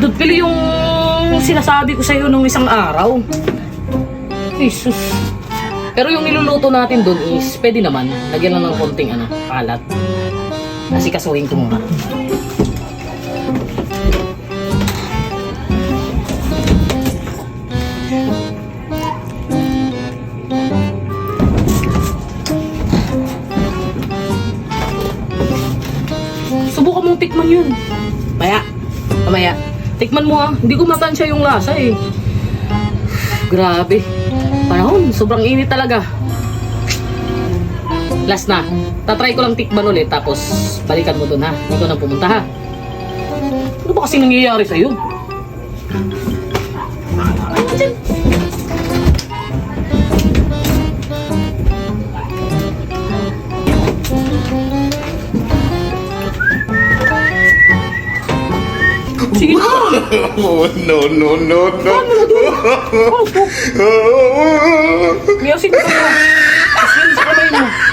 Pilot-pili yung sinasabi ko sa'yo nung isang araw. Jesus. Pero yung niluluto natin doon is, pwede naman. Lagyan lang ng konting kalat. Kasi kasuhin ko muna. Subukan mong tikman yun. Mamaya. Tikman mo Hindi ko matansya yung lasa eh. Grabe. Panahon, sobrang init talaga. Last na. Tatry ko lang tikman ulit tapos balikan mo dun ha. Hindi ko nang pumunta ha. Ano ba kasi nangyayari sa'yo? Ano ba dyan? Sige na! Oh, no. May asin ko na. Asin sa kamay mo.